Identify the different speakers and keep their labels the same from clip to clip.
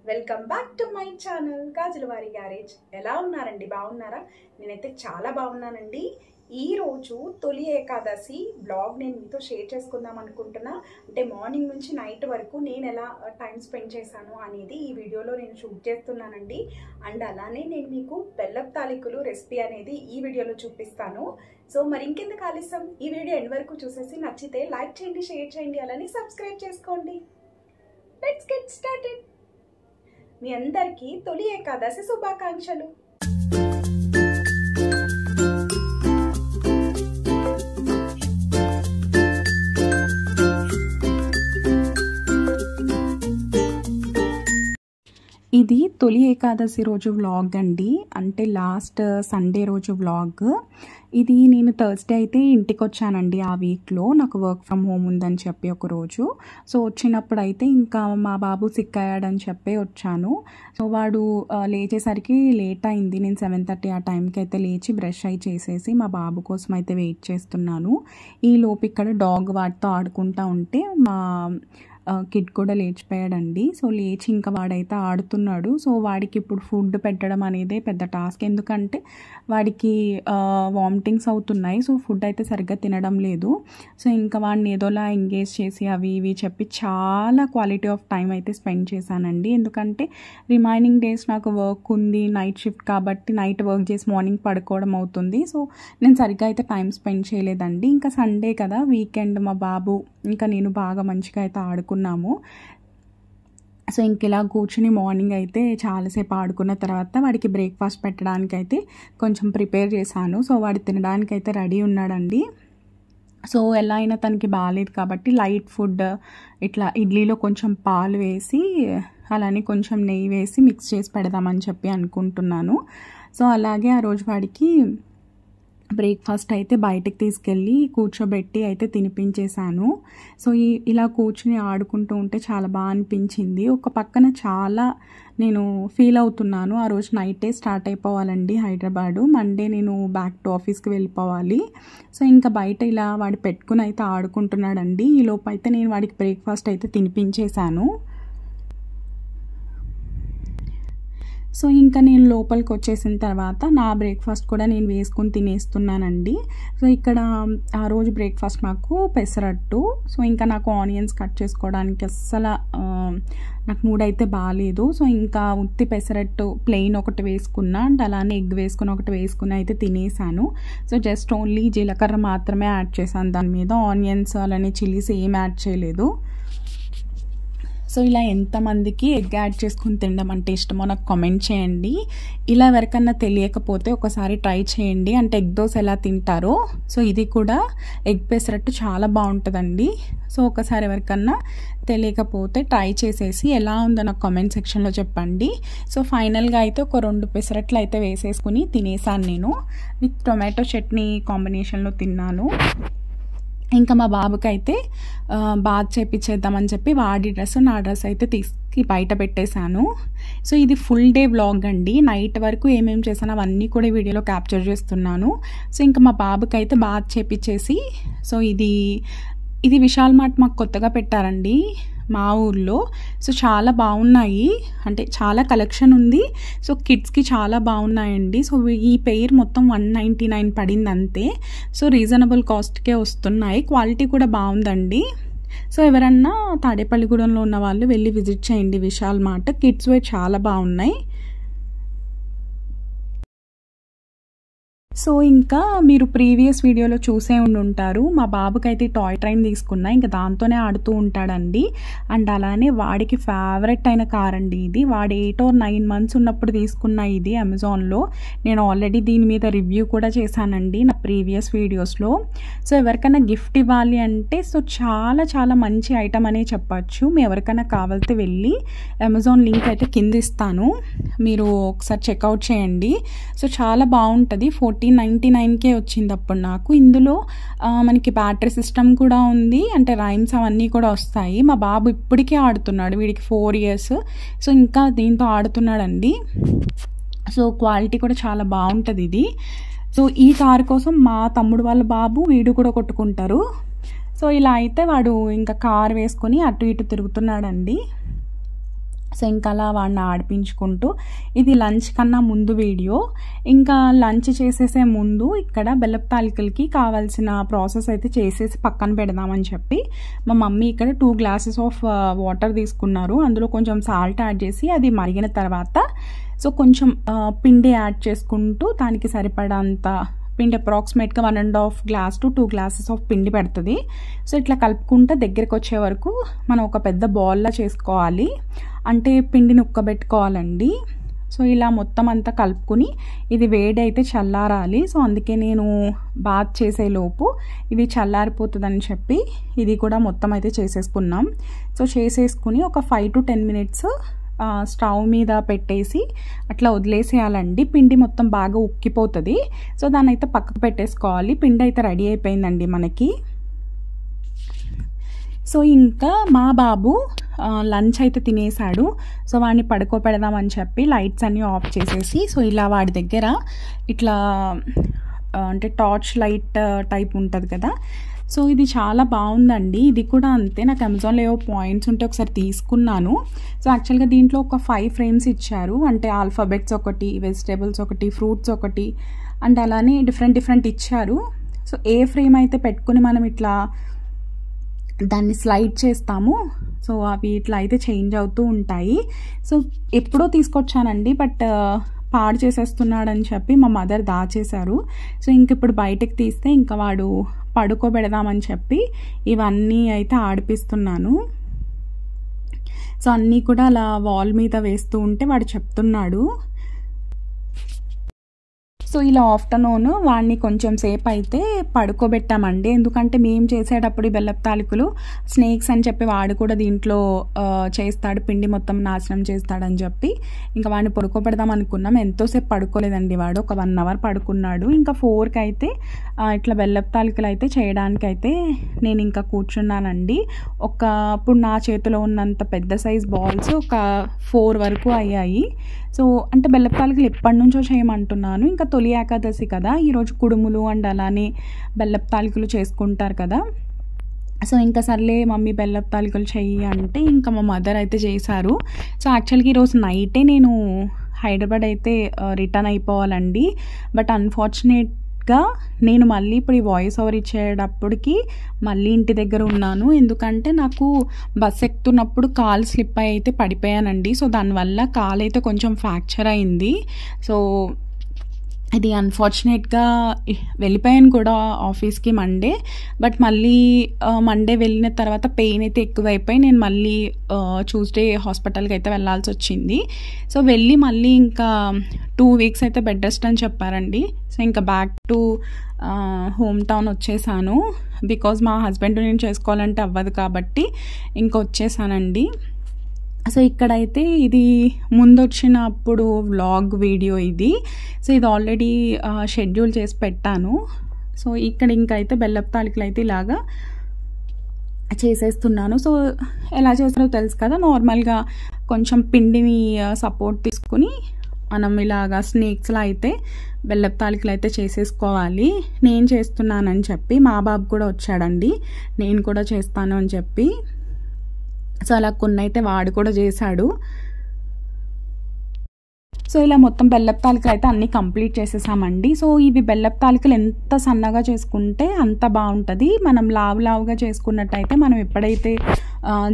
Speaker 1: Welcome back to my channel Gajulavari garage. ఎలా ఉన్నారండి? బాగున్నారా? నేనైతే చాలా బాగున్నానండి. ఈరోజు తొలి ఏకాదశి బ్లాగ్ నేను మీతో షేర్ చేసుకుందాం అనుకుంటున్నా. అంటే మార్నింగ్ నుంచి నైట్ వరకు నేను ఎలా టైం స్పెండ్ చేశాను అనేది ఈ వీడియోలో నేను షూట్ చేస్తున్నానండి. అండ్ అలానే నేను మీకు బెల్లపు తాలికలు రెసిపీ అనేది ఈ వీడియోలో చూపిస్తాను. సో మరి ఇంకెందుకు ఆలస్యం, ఈ వీడియో ఎండ్ వరకు చూసేసి నచ్చితే లైక్ చేయండి, షేర్ చేయండి, అలానే సబ్స్క్రైబ్ చేసుకోండి. Let's get started. మీ అందరికీ తొలి ఏకాదశి శుభాకాంక్షలు.
Speaker 2: ఇది తొలి ఏకాదశి రోజు వ్లాగ్ అండి, అంటే లాస్ట్ సండే రోజు వ్లాగ్. ఇది నేను థర్స్డే అయితే ఇంటికి వచ్చానండి. ఆ వీక్లో నాకు వర్క్ ఫ్రమ్ హోమ్ ఉందని చెప్పి ఒక రోజు. సో వచ్చినప్పుడు అయితే ఇంకా మా బాబు సిక్ అయ్యాడని చెప్పి వచ్చాను. సో వాడు లేచేసరికి లేట్ అయింది. నేను 7:30 ఆ టైంకి అయితే లేచి బ్రష్ అయి చేసేసి మా బాబు కోసం అయితే వెయిట్ చేస్తున్నాను. ఈ లోపు ఇక్కడ డాగ్ వాటితో ఆడుకుంటూ ఉంటే మా కిడ్ కూడా లేచిపోయాడండి. సో లేచి ఇంకా వాడైతే ఆడుతున్నాడు. సో వాడికి ఇప్పుడు ఫుడ్ పెట్టడం అనేది పెద్ద టాస్క్, ఎందుకంటే వాడికి వామిటింగ్స్ అవుతున్నాయి. సో ఫుడ్ అయితే సరిగ్గా తినడం లేదు. సో ఇంకా వాడిని ఏదోలా ఎంగేజ్ చేసి అవి ఇవి చెప్పి చాలా క్వాలిటీ ఆఫ్ టైం అయితే స్పెండ్ చేశానండి. ఎందుకంటే రిమైనింగ్ డేస్ నాకు వర్క్ ఉంది, నైట్ షిఫ్ట్ కాబట్టి నైట్ వర్క్ చేసి మార్నింగ్ పడుకోవడం అవుతుంది. సో నేను సరిగ్గా అయితే టైం స్పెండ్ చేయలేదండి. ఇంకా సండే కదా, వీకెండ్, మా బాబు ఇంకా నేను బాగా మంచిగా అయితే ఆడుకున్నాము. సో ఇంక ఇలా కూర్చుని మార్నింగ్ అయితే చాలాసేపు ఆడుకున్న తర్వాత వాడికి బ్రేక్ఫాస్ట్ పెట్టడానికి అయితే కొంచెం ప్రిపేర్ చేశాను. సో వాడు తినడానికి అయితే రెడీ ఉన్నాడండి. సో ఎలా అయినా తనకి బాగాలేదు కాబట్టి లైట్ ఫుడ్, ఇట్లా ఇడ్లీలో కొంచెం పాలు వేసి అలానే కొంచెం నెయ్యి వేసి మిక్స్ చేసి పెడదామని చెప్పి అనుకుంటున్నాను. సో అలాగే ఆ రోజు వాడికి బ్రేక్ఫాస్ట్ అయితే బయటకు తీసుకెళ్ళి కూర్చోబెట్టి అయితే తినిపించేశాను. సో ఇలా కూర్చుని ఆడుకుంటూ ఉంటే చాలా బాగా అనిపించింది. ఒక పక్కన చాలా నేను ఫీల్ అవుతున్నాను. ఆ రోజు నైటే స్టార్ట్ అయిపోవాలండి హైదరాబాదు. మండే నేను బ్యాక్ టు ఆఫీస్కి వెళ్ళిపోవాలి. సో ఇంకా బయట ఇలా వాడు పెట్టుకుని అయితే ఆడుకుంటున్నాడండి. ఈ లోపు అయితే నేను వాడికి బ్రేక్ఫాస్ట్ అయితే తినిపించేశాను. సో ఇంకా నేను లోపలికి వచ్చేసిన తర్వాత నా బ్రేక్ఫాస్ట్ కూడా నేను వేసుకొని తినేస్తున్నానండి. సో ఇక్కడ ఆ రోజు బ్రేక్ఫాస్ట్ నాకు పెసరట్టు. సో ఇంకా నాకు ఆనియన్స్ కట్ చేసుకోవడానికి అస్సలు నాకు మూడ్ అయితే బాగాలేదు. సో ఇంకా ఉత్తి పెసరట్టు ప్లెయిన్ ఒకటి వేసుకున్నా, అండ్ అలానే ఎగ్ వేసుకుని ఒకటి వేసుకుని అయితే తినేసాను. సో జస్ట్ ఓన్లీ జీలకర్ర మాత్రమే యాడ్ చేశాను దాని మీద. ఆనియన్స్ అలానే చిల్లీస్ ఏం యాడ్ చేయలేదు. సో ఇలా ఎంతమందికి ఎగ్ యాడ్ చేసుకుని తినడం అంటే ఇష్టమో నాకు కామెంట్ చేయండి. ఇలా ఎవరికన్నా తెలియకపోతే ఒకసారి ట్రై చేయండి, అంటే ఎగ్ దోశ ఎలా తింటారో. సో ఇది కూడా ఎగ్ పెసరట్టు చాలా బాగుంటుందండి. సో ఒకసారి ఎవరికన్నా తెలియకపోతే ట్రై చేసేసి ఎలా ఉందో నాకు కామెంట్ సెక్షన్లో చెప్పండి. సో ఫైనల్గా అయితే ఒక 2 పెసరట్లు అయితే వేసేసుకుని తినేసాను నేను. విత్ టొమాటో చట్నీ కాంబినేషన్లో తిన్నాను. ఇంకా మా బాబుకి అయితే బాత్ చేపించేద్దామని చెప్పి వాడి డ్రెస్ నా డ్రెస్ అయితే తీసుకు బయట పెట్టేశాను. సో ఇది ఫుల్ డే వ్లాగ్ అండి. నైట్ వరకు ఏమేమి చేశాను అవన్నీ కూడా వీడియోలో క్యాప్చర్ చేస్తున్నాను. సో ఇంకా మా బాబుకి అయితే బాత్ చేపించేసి, సో ఇది విశాల్ మార్ట్ మాకు కొత్తగా పెట్టారండి మా ఊర్లో. సో చాలా బాగున్నాయి, అంటే చాలా కలెక్షన్ ఉంది. సో కిడ్స్కి చాలా బాగున్నాయండి. సో ఈ పెయిర్ మొత్తం 199 పడింది అంతే. సో రీజనబుల్ కాస్ట్కే వస్తున్నాయి, క్వాలిటీ కూడా బాగుందండి. సో ఎవరన్నా తాడేపల్లిగూడెంలో ఉన్న వాళ్ళు వెళ్ళి విజిట్ చేయండి విశాల్ మార్ట్. కిడ్స్ వేర్ చాలా బాగున్నాయి. సో ఇంకా మీరు ప్రీవియస్ వీడియోలో చూసే ఉంటారు, మా బాబుకైతే టాయ్ ట్రైన్ తీసుకున్నా, ఇంకా దాంతోనే ఆడుతూ ఉంటాడండి. అండ్ అలానే వాడికి ఫేవరెట్ అయిన కార్ అండి ఇది. వాడు 8 or 9 months ఉన్నప్పుడు తీసుకున్న ఇది అమెజాన్లో. నేను ఆల్రెడీ దీని మీద రివ్యూ కూడా చేశానండి నా ప్రీవియస్ వీడియోస్లో. సో ఎవరికైనా గిఫ్ట్ ఇవ్వాలి అంటే సో చాలా చాలా మంచి ఐటమ్ అనే చెప్పచ్చు. మీ ఎవరికైనా కావాలితే వెళ్ళి అమెజాన్ లింక్ అయితే కింద ఇస్తాను, మీరు ఒకసారి చెక్అవుట్ చేయండి. సో చాలా బాగుంటుంది. 1499కే వచ్చింది అప్పుడు నాకు. ఇందులో మనకి బ్యాటరీ సిస్టమ్ కూడా ఉంది, అంటే రైమ్స్ అవన్నీ కూడా వస్తాయి. మా బాబు ఇప్పటికే ఆడుతున్నాడు, వీడికి 4 years. సో ఇంకా దీంతో ఆడుతున్నాడండి. సో క్వాలిటీ కూడా చాలా బాగుంటుంది ఇది. సో ఈ కార్ కోసం మా తమ్ముడు వాళ్ళ బాబు వీడు కూడా కొట్టుకుంటారు. సో ఇలా అయితే వాడు ఇంకా కార్ వేసుకొని అటు ఇటు తిరుగుతున్నాడండి. సో ఇంకా అలా వాడిని ఆడిపించుకుంటూ, ఇది లంచ్ కన్నా ముందు వీడియో. ఇంకా లంచ్ చేసేసే ముందు ఇక్కడ బెల్లపు తాలికలకి కావాల్సిన ప్రాసెస్ అయితే చేసేసి పక్కన పెడదామని చెప్పి మా మమ్మీ ఇక్కడ 2 glasses ఆఫ్ వాటర్ తీసుకున్నారు. అందులో కొంచెం సాల్ట్ యాడ్ చేసి అది మరిగిన తర్వాత సో కొంచెం పిండి యాడ్ చేసుకుంటూ దానికి సరిపడంత పిండి, అప్రాక్సిమేట్గా 1.5 glass to 2 glasses ఆఫ్ పిండి పెడుతుంది. సో ఇట్లా కలుపుకుంటే దగ్గరికి వచ్చే వరకు మనం ఒక పెద్ద బాల్లా చేసుకోవాలి, అంటే పిండిని ఉక్కబెట్టుకోవాలండి. సో ఇలా మొత్తం అంతా కలుపుకుని ఇది వేడి అయితే చల్లారాలి. సో అందుకే నేను బాత్ చేసేలోపు ఇది చల్లారిపోతుందని చెప్పి ఇది కూడా మొత్తం అయితే చేసేసుకున్నాం. సో చేసేసుకుని ఒక 5 to 10 minutes స్టవ్ మీద పెట్టేసి అట్లా వదిలేసేయాలండి. పిండి మొత్తం బాగా ఉక్కిపోతుంది. సో దాన్ని అయితే పక్కకు పెట్టేసుకోవాలి. పిండి అయితే రెడీ అయిపోయిందండి మనకి. సో ఇంకా మా బాబు లంచ్ అయితే తినేసాడు. సో వాడిని పడుకోపెడదామని చెప్పి లైట్స్ అన్నీ ఆఫ్ చేసేసి సో ఇలా వాడి దగ్గర ఇట్లా అంటే టార్చ్ లైట్ టైప్ ఉంటుంది కదా, సో ఇది చాలా బాగుందండి. ఇది కూడా అంతే, నాకు అమెజాన్లో ఏవో పాయింట్స్ ఉంటే ఒకసారి తీసుకున్నాను. సో యాక్చువల్గా దీంట్లో ఒక 5 frames ఇచ్చారు, అంటే ఆల్ఫాబెట్స్ ఒకటి, వెజిటేబుల్స్ ఒకటి, ఫ్రూట్స్ ఒకటి, అండ్ అలానే డిఫరెంట్ ఇచ్చారు. సో ఏ ఫ్రేమ్ అయితే పెట్టుకుని మనం ఇట్లా దాన్ని స్లైడ్ చేస్తాము సో అవి ఇట్లా అయితే చేంజ్ అవుతూ ఉంటాయి. సో ఎప్పుడో తీసుకొచ్చానండి, బట్ పాడు చేసేస్తున్నాడని చెప్పి మా మదర్ దాచేశారు. సో ఇంక ఇప్పుడు బయటకు తీస్తే ఇంకా వాడు పడుకోబెడదామని చెప్పి ఇవన్నీ అయితే ఆడిపిస్తున్నాను. సో అన్నీ కూడా అలా వాల్ మీద వేస్తూ ఉంటే వాడు చెప్తున్నాడు. సో ఇలా ఆఫ్టర్నూన్ వాడిని కొంచెం సేపు అయితే పడుకోబెట్టామండి, ఎందుకంటే మేము చేసేటప్పుడు ఈ బెల్లపు తాలికలు స్నేక్స్ అని చెప్పి వాడు కూడా దీంట్లో చేస్తాడు, పిండి మొత్తం నాశనం చేస్తాడని చెప్పి ఇంకా వాడిని పడుకోబెడదాం అనుకున్నాం. ఎంతోసేపు పడుకోలేదండి వాడు, ఒక 1 hour పడుకున్నాడు. ఇంకా 4కి అయితే ఇట్లా బెల్లపు తాలికలు అయితే చేయడానికి అయితే నేను ఇంకా కూర్చున్నానండి. అప్పుడు నా చేతిలో ఉన్నంత పెద్ద సైజ్ బాల్స్ ఒక 4 వరకు అయ్యాయి. సో అంటే బెల్లపు తాలికలు ఎప్పటి నుంచో చేయమంటున్నాను, ఇంకా తొలి ఏకాదశి కదా, ఈరోజు కుడుములు అండ్ అలానే బెల్లపు తాలికలు చేసుకుంటారు కదా. సో ఇంకా సర్లే మమ్మీ బెల్లపు తాలికలు చెయ్యి అంటే ఇంకా మా మదర్ అయితే చేశారు. సో యాక్చువల్గా ఈరోజు నైటే నేను హైదరాబాద్ అయితే రిటర్న్ అయిపోవాలండి, బట్ అన్ఫార్చునేట్గా నేను మళ్ళీ ఇప్పుడు ఈ వాయిస్ ఓవర్ ఇచ్చేటప్పటికి మళ్ళీ ఇంటి దగ్గర ఉన్నాను, ఎందుకంటే నాకు బస్ ఎక్కుతున్నప్పుడు కాలు స్లిప్ అయి అయితే పడిపోయానండి. సో దానివల్ల కాలు అయితే కొంచెం ఫ్రాక్చర్ అయింది. సో ఇది అన్ఫార్చునేట్గా వెళ్ళిపోయాను కూడా ఆఫీస్కి మండే, బట్ మళ్ళీ మండే వెళ్ళిన తర్వాత పెయిన్ అయితే ఎక్కువైపోయి నేను మళ్ళీ ట్యూస్డే హాస్పిటల్కి అయితే వెళ్ళాల్సి వచ్చింది. సో వెళ్ళి మళ్ళీ ఇంకా 2 weeks అయితే బెడ్ రెస్ట్ అని చెప్పారండి. సో ఇంకా బ్యాక్ టు హోమ్ టౌన్ వచ్చేసాను, బికాజ్ మా హస్బెండ్ నేను చేసుకోవాలంటే అవ్వదు కాబట్టి ఇంకా వచ్చేసానండి. సో ఇక్కడైతే ఇది ముందు వచ్చినప్పుడు వ్లాగ్ వీడియో ఇది. సో ఇది ఆల్రెడీ షెడ్యూల్ చేసి పెట్టాను. సో ఇక్కడ ఇంకైతే బెల్లపు తాలికలు అయితే ఇలాగా చేసేస్తున్నాను. సో ఎలా చేస్తారో తెలుసు కదా, నార్మల్గా కొంచెం పిండిని సపోర్ట్ తీసుకుని మనం ఇలాగా స్నేక్స్లా అయితే బెల్లపు తాలికలు అయితే చేసేసుకోవాలి. నేను చేస్తున్నానని చెప్పి మా బాబు కూడా వచ్చాడండి, నేను కూడా చేస్తాను అని చెప్పి. సో అలా కొన్ని అయితే వాడు కూడా చేశాడు. సో ఇలా మొత్తం బెల్లపు తాలికలు అయితే అన్నీ కంప్లీట్ చేసేసామండి. సో ఇవి బెల్లపు తాలికలు ఎంత సన్నగా చేసుకుంటే అంత బాగుంటుంది. మనం లావుగా చేసుకున్నట్టయితే మనం ఎప్పుడైతే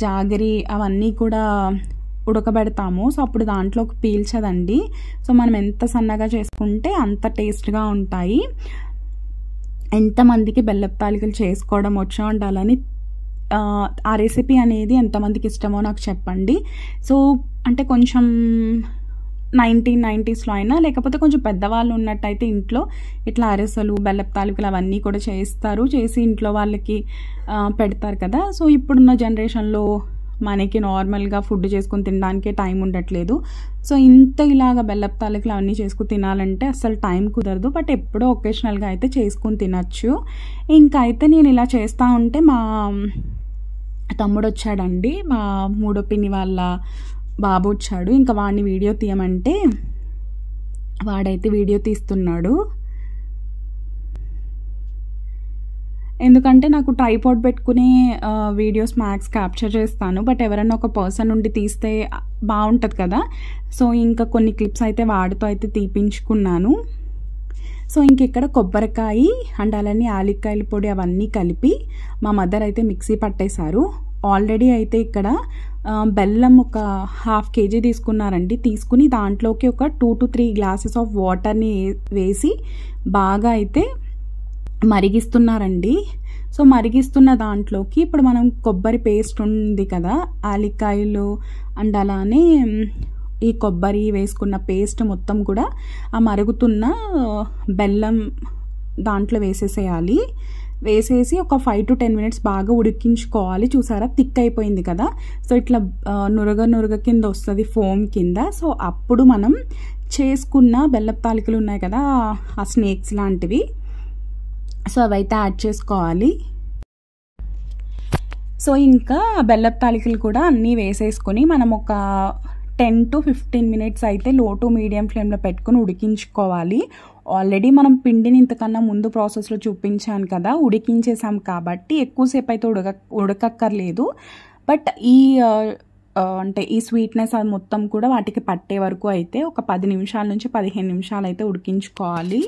Speaker 2: జాగరి అవన్నీ కూడా ఉడకబెడతామో సో అప్పుడు దాంట్లోకి పీల్చదండి. సో మనం ఎంత సన్నగా చేసుకుంటే అంత టేస్ట్గా ఉంటాయి. ఎంతమందికి బెల్లపు తాలికలు చేసుకోవడం వచ్చో ఉండాలని ఆ రెసిపీ అనేది ఎంతమందికి ఇష్టమో నాకు చెప్పండి. సో అంటే కొంచెం 1990s అయినా లేకపోతే కొంచెం పెద్దవాళ్ళు ఉన్నట్టయితే ఇంట్లో ఇట్లా అరిసెలు బెల్లపు తాలికలు అవన్నీ కూడా చేసి ఇంట్లో వాళ్ళకి పెడతారు కదా. సో ఇప్పుడున్న జనరేషన్లో మనకి నార్మల్గా ఫుడ్ చేసుకుని తినడానికే టైం ఉండట్లేదు. సో ఇంత ఇలాగ బెల్లపు తాలికలు అవన్నీ చేసుకుని తినాలంటే అసలు టైం కుదరదు. బట్ ఎప్పుడో ఒకేషనల్గా అయితే చేసుకుని తినచ్చు. ఇంకా అయితే నేను ఇలా చేస్తూ ఉంటే మా తమ్ముడు వచ్చాడండి, మా మూడో పిన్ని వాళ్ళ బాబు వచ్చాడు. ఇంకా వాడిని వీడియో తీయమంటే వాడైతే వీడియో తీస్తున్నాడు. ఎందుకంటే నాకు ట్రైపాడ్ పెట్టుకుని వీడియోస్ మ్యాక్స్ క్యాప్చర్ చేస్తాను. బట్ ఎవరైనా ఒక పర్సన్ నుండి తీస్తే బాగుంటుంది కదా. సో ఇంకా కొన్ని క్లిప్స్ అయితే వాడితో అయితే తీపించుకున్నాను. సో ఇంక ఇక్కడ కొబ్బరికాయ అండ్ అలానే యాలక్కాయల పొడి అవన్నీ కలిపి మా మదర్ అయితే మిక్సీ పట్టేశారు. ఆల్రెడీ అయితే ఇక్కడ బెల్లం ఒక 1/2 kg తీసుకున్నారండి. తీసుకుని దాంట్లోకి ఒక 2 to 3 glasses ఆఫ్ వాటర్ని వేసి బాగా అయితే మరిగిస్తున్నారండి. సో మరిగిస్తున్న దాంట్లోకి ఇప్పుడు మనం కొబ్బరి పేస్ట్ ఉంది కదా, యాలక్కాయలు అండ్ అలానే ఈ కొబ్బరి వేసుకున్న పేస్ట్ మొత్తం కూడా ఆ మరుగుతున్న బెల్లం దాంట్లో వేసేసేయాలి. వేసేసి ఒక 5 to 10 minutes బాగా ఉడికించుకోవాలి. చూసారా థిక్ అయిపోయింది కదా. సో ఇట్లా నురగ కింద వస్తుంది, ఫోమ్ కింద. సో అప్పుడు మనం చేసుకున్న బెల్లపు తాలికలు ఉన్నాయి కదా, ఆ స్నేక్స్ లాంటివి, సో అవైతే యాడ్ చేసుకోవాలి. సో ఇంకా బెల్లపు తాలికలు కూడా అన్నీ వేసేసుకొని మనం ఒక 10 to 15 minutes అయితే లో టు మీడియం ఫ్లేమ్లో పెట్టుకుని ఉడికించుకోవాలి. ఆల్రెడీ మనం పిండిని ఇంతకన్నా ముందు ప్రాసెస్లో చూపించాను కదా, ఉడికించేసాం కాబట్టి ఎక్కువసేపు అయితే ఉడకక్కర్లేదు. బట్ అంటే ఈ స్వీట్నెస్ అది మొత్తం కూడా వాటికి పట్టే వరకు అయితే ఒక 10 నిమిషాల నుంచి 15 నిమిషాలు అయితే ఉడికించుకోవాలి.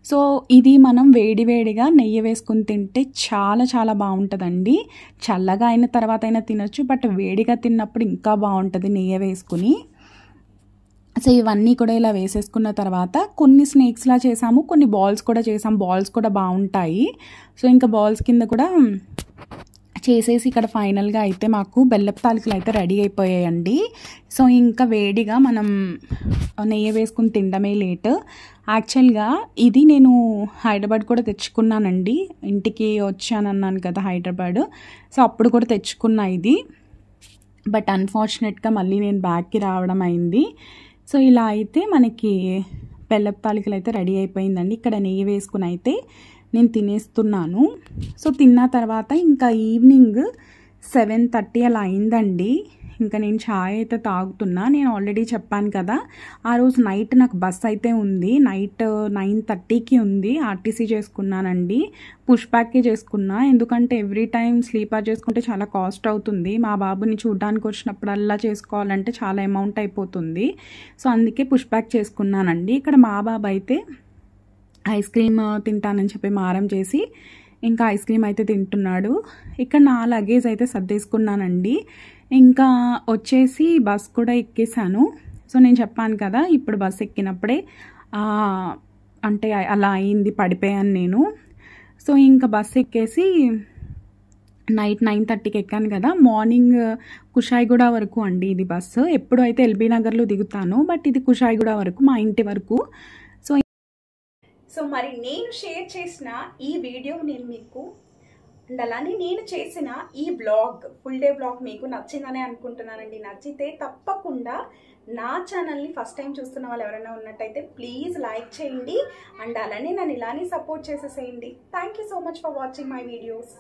Speaker 2: సో ఇది మనం వేడివేడిగా నెయ్యి వేసుకుని తింటే చాలా చాలా బాగుంటుందండి. చల్లగా అయిన తర్వాత అయినా తినొచ్చు, బట్ వేడిగా తిన్నప్పుడు ఇంకా బాగుంటుంది నెయ్యి వేసుకుని. సో ఇవన్నీ కూడా ఇలా వేసేసుకున్న తర్వాత కొన్ని స్నేక్స్లా చేసాము, కొన్ని బాల్స్ కూడా చేసాము. బాల్స్ కూడా బాగుంటాయి. సో ఇంకా బాల్స్ కింద కూడా చేసేసి ఇక్కడ ఫైనల్గా అయితే మాకు బెల్లపు తాలికలు అయితే రెడీ అయిపోయాయండి. సో ఇంకా వేడిగా మనం నెయ్యి వేసుకుని తినడమే లేట్. యాక్చువల్గా ఇది నేను హైదరాబాద్ కూడా తెచ్చుకున్నానండి. ఇంటికి వచ్చానన్నాను కదా హైదరాబాద్, సో అప్పుడు కూడా తెచ్చుకున్నా ఇది. బట్ అన్ఫార్చునేట్గా మళ్ళీ నేను బ్యాక్కి రావడం అయింది. సో ఇలా అయితే మనకి బెల్లపు తాలికలు అయితే రెడీ అయిపోయిందండి. ఇక్కడ నెయ్యి వేసుకుని అయితే నేను తినేస్తున్నాను. సో తిన్న తర్వాత ఇంకా ఈవినింగ్ 7:30 అలా అయిందండి. ఇంకా నేను ఛాయ్ అయితే తాగుతున్నా. నేను ఆల్రెడీ చెప్పాను కదా, ఆ రోజు నైట్ నాకు బస్ అయితే ఉంది. నైట్ 9:30కి ఉంది. ఆర్టీసీ చేసుకున్నానండి. పుష్ బ్యాక్కే చేసుకున్నా. ఎందుకంటే ఎవ్రీ టైం స్లీపర్ చేసుకుంటే చాలా కాస్ట్ అవుతుంది. మా బాబుని చూడడానికి వచ్చినప్పుడల్లా చేసుకోవాలంటే చాలా అమౌంట్ అయిపోతుంది. సో అందుకే పుష్ బ్యాక్ చేసుకున్నానండి. ఇక్కడ మా బాబు అయితే ఐస్ క్రీమ్ తింటానని చెప్పి మారం చేసి ఇంకా ఐస్ క్రీమ్ అయితే తింటున్నాడు. ఇక్కడ నా లగేజ్ అయితే సర్దేసుకున్నానండి. ఇంకా వచ్చేసి బస్ కూడా ఎక్కేసాను. సో నేను చెప్పాను కదా, ఇప్పుడు బస్ ఎక్కినప్పుడే అంటే అలా అయింది, పడిపోయాను నేను. సో ఇంకా బస్ ఎక్కేసి నైట్ 9:30కి ఎక్కాను కదా. మార్నింగ్ కుషాయిగూడ వరకు అండి ఇది బస్సు. ఎప్పుడు అయితే ఎల్బీ నగర్లో దిగుతాను, బట్ ఇది కుషాయిగూడ వరకు, మా ఇంటి వరకు.
Speaker 1: సో మరి నేను షేర్ చేసిన ఈ వీడియో నేను మీకు అండ్ అలానే నేను చేసిన ఈ బ్లాగ్, ఫుల్ డే బ్లాగ్ మీకు నచ్చిందనే అనుకుంటున్నానండి. నచ్చితే తప్పకుండా నా ఛానల్ని ఫస్ట్ టైం చూస్తున్న వాళ్ళు ఎవరైనా ఉన్నట్టయితే ప్లీజ్ లైక్ చేయండి అండ్ అలానే నన్ను ఇలానే సపోర్ట్ చేసేసేయండి. Thank you so much for watching my videos.